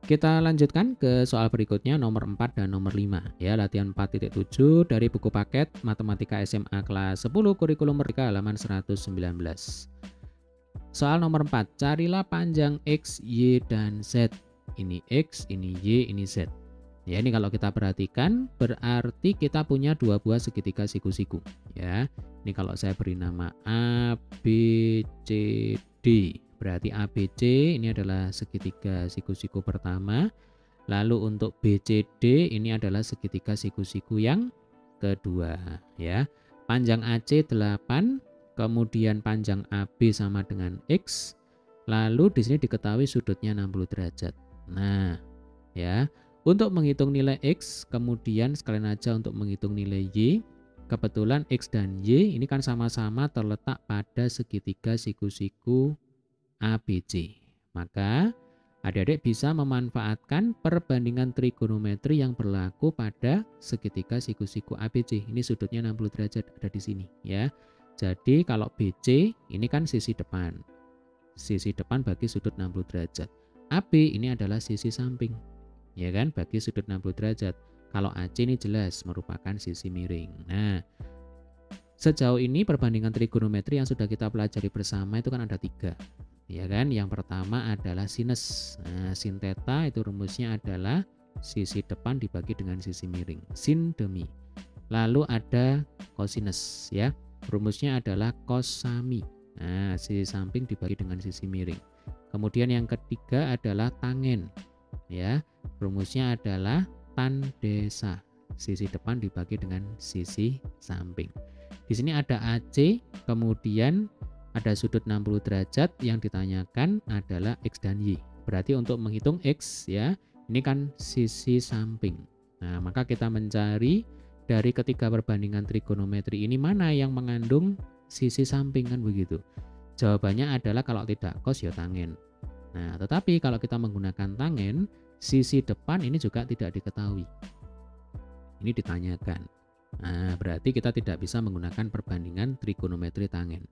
Kita lanjutkan ke soal berikutnya nomor 4 dan nomor 5 ya, latihan 4.7 dari buku paket Matematika SMA kelas 10 kurikulum Merdeka halaman 119. Soal nomor 4, carilah panjang X, Y, dan Z. Ini X, ini Y, ini Z. Ya, ini kalau kita perhatikan berarti kita punya dua buah segitiga siku-siku ya. Ini kalau saya beri nama A, B, C, D. Berarti ABC ini adalah segitiga siku-siku pertama. Lalu untuk BCD ini adalah segitiga siku-siku yang kedua ya. Panjang AC 8, kemudian panjang AB sama dengan X. Lalu di sini diketahui sudutnya 60 derajat. Nah, ya. Untuk menghitung nilai X, kemudian sekalian aja untuk menghitung nilai Y. Kebetulan X dan Y ini kan sama-sama terletak pada segitiga siku-siku ABC. Maka adik-adik bisa memanfaatkan perbandingan trigonometri yang berlaku pada segitiga siku-siku ABC. Ini sudutnya 60 derajat ada di sini ya. Jadi kalau BC ini kan sisi depan. Sisi depan bagi sudut 60 derajat. AB ini adalah sisi samping. Ya kan, bagi sudut 60 derajat. Kalau AC ini jelas merupakan sisi miring. Nah, sejauh ini perbandingan trigonometri yang sudah kita pelajari bersama itu kan ada 3. Ya kan, yang pertama adalah sinus. Nah, sin theta itu rumusnya adalah sisi depan dibagi dengan sisi miring, sin demi. Lalu ada kosinus ya, rumusnya adalah cos sami. Nah, sisi samping dibagi dengan sisi miring. Kemudian yang ketiga adalah tangen ya, rumusnya adalah tan desa, sisi depan dibagi dengan sisi samping. Di sini ada AC, kemudian ada sudut 60 derajat, yang ditanyakan adalah X dan Y. Berarti untuk menghitung X ya, ini kan sisi samping. Nah, maka kita mencari dari ketiga perbandingan trigonometri ini mana yang mengandung sisi samping kan begitu. Jawabannya adalah kalau tidak cos ya tangen. Nah, tetapi kalau kita menggunakan tangen, sisi depan ini juga tidak diketahui. Ini ditanyakan. Nah, berarti kita tidak bisa menggunakan perbandingan trigonometri tangen.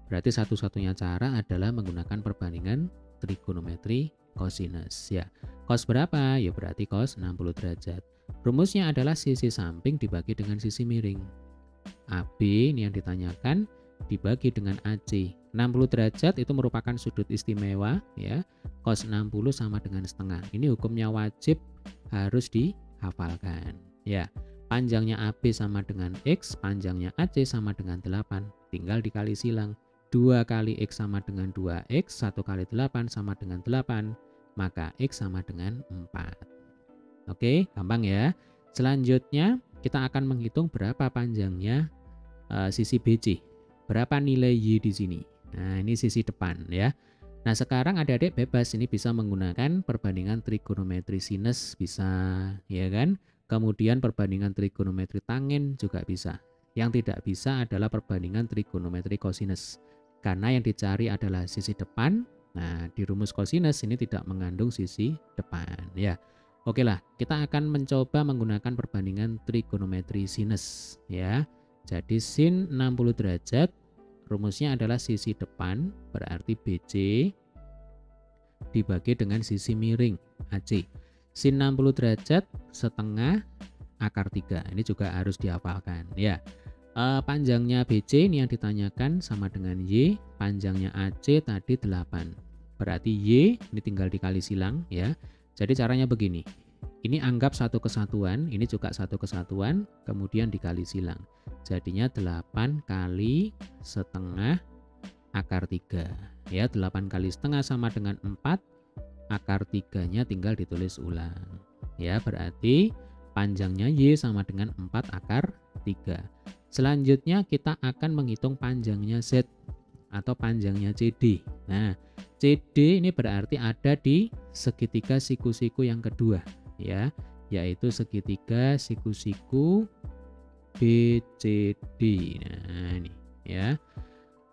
Berarti satu-satunya cara adalah menggunakan perbandingan trigonometri kosinus ya. Cos berapa? Ya berarti cos 60 derajat. Rumusnya adalah sisi samping dibagi dengan sisi miring. AB ini yang ditanyakan dibagi dengan AC. 60 derajat itu merupakan sudut istimewa ya. Cos 60 sama dengan setengah. Ini hukumnya wajib harus dihafalkan ya. Panjangnya AB sama dengan X, panjangnya AC sama dengan 8. Tinggal dikali silang. 2 kali X sama dengan 2X, 1 kali 8 sama dengan 8, maka X sama dengan 4. Oke, gampang ya. Selanjutnya kita akan menghitung berapa panjangnya sisi BC. Berapa nilai Y di sini. Nah, ini sisi depan ya. Nah, sekarang adik-adik bebas ini bisa menggunakan perbandingan trigonometri sinus bisa, ya kan? Kemudian perbandingan trigonometri tangen juga bisa. Yang tidak bisa adalah perbandingan trigonometri kosinus. Karena yang dicari adalah sisi depan. Nah, di rumus kosinus ini tidak mengandung sisi depan ya. Oke lah, kita akan mencoba menggunakan perbandingan trigonometri sinus ya. Jadi sin 60 derajat rumusnya adalah sisi depan berarti BC dibagi dengan sisi miring AC. Sin 60 derajat setengah akar 3. Ini juga harus dihafalkan ya. Panjangnya BC ini yang ditanyakan sama dengan Y, panjangnya AC tadi 8. Berarti Y ini tinggal dikali silang ya. Jadi caranya begini. Ini anggap satu kesatuan, ini juga satu kesatuan, kemudian dikali silang. Jadinya 8 kali setengah akar 3. Ya, 8 kali setengah sama dengan 4. Akar 3-nya tinggal ditulis ulang. Ya, berarti panjangnya Y sama dengan 4 akar 3. Selanjutnya kita akan menghitung panjangnya Z atau panjangnya CD. Nah, CD ini berarti ada di segitiga siku-siku yang kedua ya, yaitu segitiga siku-siku BCD. Nah, ini ya.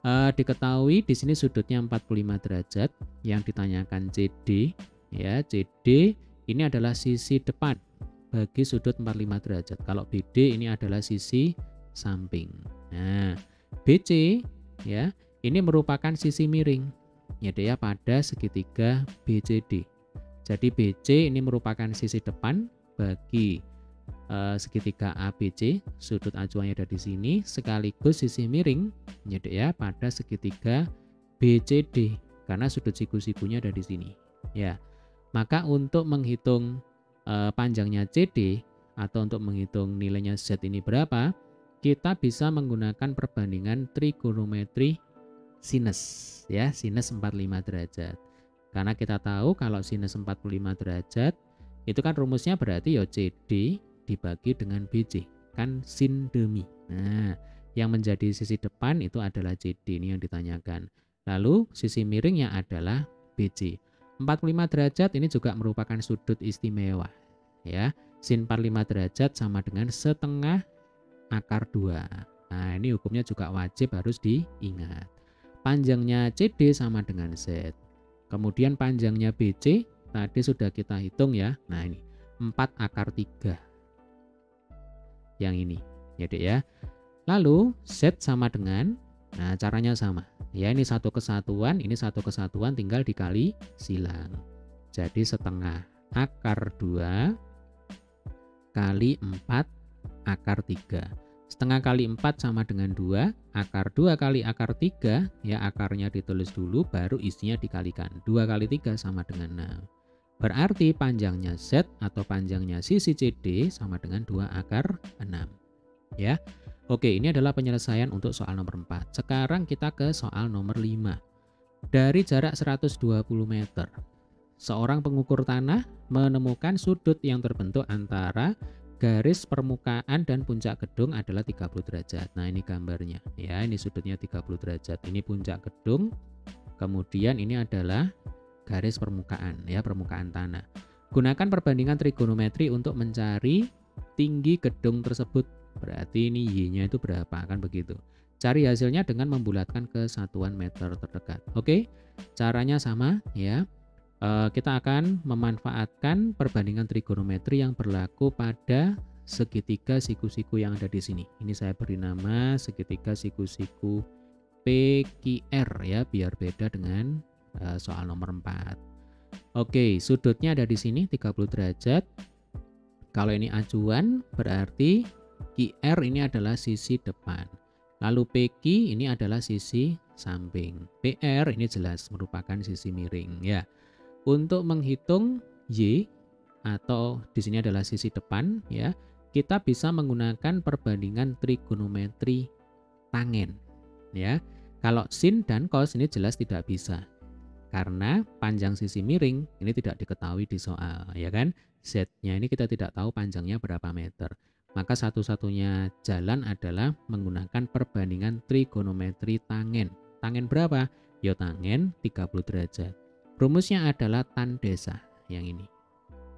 Diketahui di sini sudutnya 45 derajat, yang ditanyakan CD ya. CD ini adalah sisi depan bagi sudut 45 derajat. Kalau BD ini adalah sisi samping. Nah, BC ya, ini merupakan sisi miring ya pada segitiga BCD. Jadi BC ini merupakan sisi depan bagi segitiga ABC, sudut acuannya ada di sini, sekaligus sisi miring ya pada segitiga BCD karena sudut siku-sikunya ada di sini. Ya, maka untuk menghitung panjangnya CD atau untuk menghitung nilainya Z ini berapa, kita bisa menggunakan perbandingan trigonometri sinus ya, sinus 45 derajat. Karena kita tahu kalau sinus 45 derajat itu kan rumusnya berarti ya CD dibagi dengan BC, kan sin demi. Nah, yang menjadi sisi depan itu adalah CD ini yang ditanyakan. Lalu sisi miringnya adalah BC. 45 derajat ini juga merupakan sudut istimewa. Ya, sin 45 derajat sama dengan setengah akar 2. Nah, ini hukumnya juga wajib harus diingat. Panjangnya CD sama dengan Z. Kemudian panjangnya BC tadi sudah kita hitung ya. Nah, ini 4 akar 3. Yang ini, ya Dek ya. Lalu Z sama dengan, nah caranya sama. Ya, ini satu kesatuan, ini satu kesatuan tinggal dikali silang. Jadi setengah akar 2 kali 4 akar 3. Setengah kali 4 sama dengan 2, akar 2 kali akar 3, ya akarnya ditulis dulu, baru isinya dikalikan. 2 kali 3 sama dengan 6. Berarti panjangnya Z atau panjangnya sisi CD sama dengan 2 akar 6. Ya. Oke, ini adalah penyelesaian untuk soal nomor 4. Sekarang kita ke soal nomor 5. Dari jarak 120 meter, seorang pengukur tanah menemukan sudut yang terbentuk antara garis permukaan dan puncak gedung adalah 30 derajat. Nah, ini gambarnya. Ya, ini sudutnya 30 derajat. Ini puncak gedung. Kemudian ini adalah garis permukaan, ya, permukaan tanah. Gunakan perbandingan trigonometri untuk mencari tinggi gedung tersebut. Berarti ini Y-nya itu berapa, kan begitu. Cari hasilnya dengan membulatkan ke satuan meter terdekat. Oke, caranya sama ya. Kita akan memanfaatkan perbandingan trigonometri yang berlaku pada segitiga siku-siku yang ada di sini. Ini saya beri nama segitiga siku-siku PQR ya, biar beda dengan soal nomor 4. Oke, sudutnya ada di sini 30 derajat. Kalau ini acuan berarti QR ini adalah sisi depan. Lalu PQ ini adalah sisi samping. PR ini jelas merupakan sisi miring ya. Untuk menghitung Y atau di sini adalah sisi depan ya, kita bisa menggunakan perbandingan trigonometri tangen ya. Kalau sin dan cos ini jelas tidak bisa. Karena panjang sisi miring ini tidak diketahui di soal, ya kan? Z-nya ini kita tidak tahu panjangnya berapa meter. Maka satu-satunya jalan adalah menggunakan perbandingan trigonometri tangen. Tangen berapa? Ya tangen 30 derajat. Rumusnya adalah tan desa yang ini.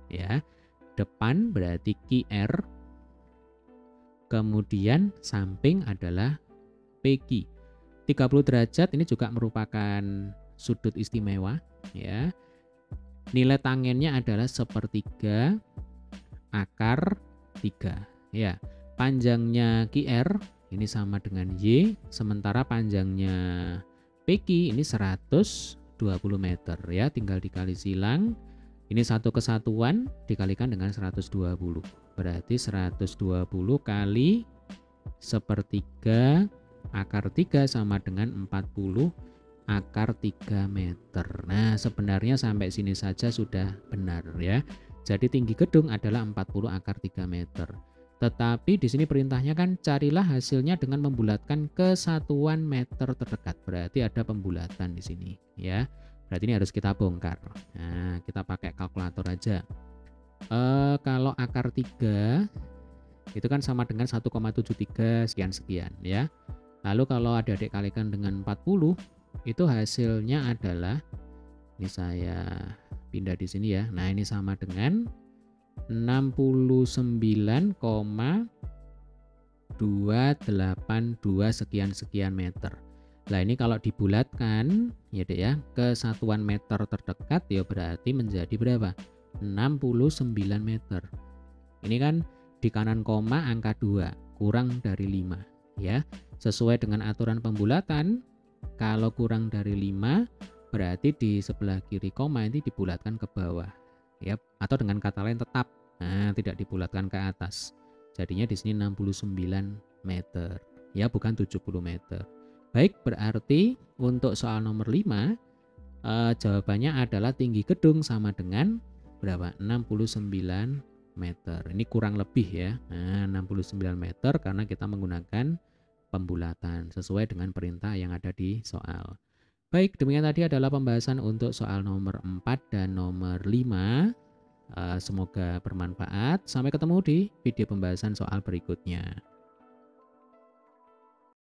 Ya. Depan berarti QR. Kemudian samping adalah PQ. 30 derajat ini juga merupakan sudut istimewa ya. Nilai tangennya adalah sepertiga akar 3 ya. Panjangnya QR ini sama dengan Y, sementara panjangnya PQ ini 120 meter ya, tinggal dikali silang. Ini satu kesatuan dikalikan dengan 120. Berarti 120 kali sepertiga akar 3 sama dengan 40 akar 3 meter. Nah, sebenarnya sampai sini saja sudah benar ya. Jadi tinggi gedung adalah 40 akar 3 meter. Tetapi di sini perintahnya kan carilah hasilnya dengan membulatkan ke satuan meter terdekat. Berarti ada pembulatan di sini ya. Berarti ini harus kita bongkar. Nah, kita pakai kalkulator aja. Kalau akar 3 itu kan sama dengan 1,73 sekian-sekian ya. Lalu kalau adik-adik kalikan dengan 40 itu hasilnya adalah, ini saya pindah di sini ya. Nah, ini sama dengan 69,282 sekian-sekian meter. Nah, ini kalau dibulatkan ya Dek ya ke satuan meter terdekat ya berarti menjadi berapa? 69 meter. Ini kan di kanan koma angka 2 kurang dari 5 ya. Sesuai dengan aturan pembulatan, kalau kurang dari 5 berarti di sebelah kiri koma ini dibulatkan ke bawah. ya, atau dengan kata lain tetap. Nah, tidak dibulatkan ke atas. Jadinya di sini 69 meter, ya, bukan 70 meter. Baik, berarti untuk soal nomor 5, jawabannya adalah tinggi gedung sama dengan berapa? 69 meter. Ini kurang lebih ya. Nah, 69 meter karena kita menggunakan pembulatan sesuai dengan perintah yang ada di soal. Baik, demikian tadi adalah pembahasan untuk soal nomor 4 dan nomor 5. Semoga bermanfaat. Sampai ketemu di video pembahasan soal berikutnya.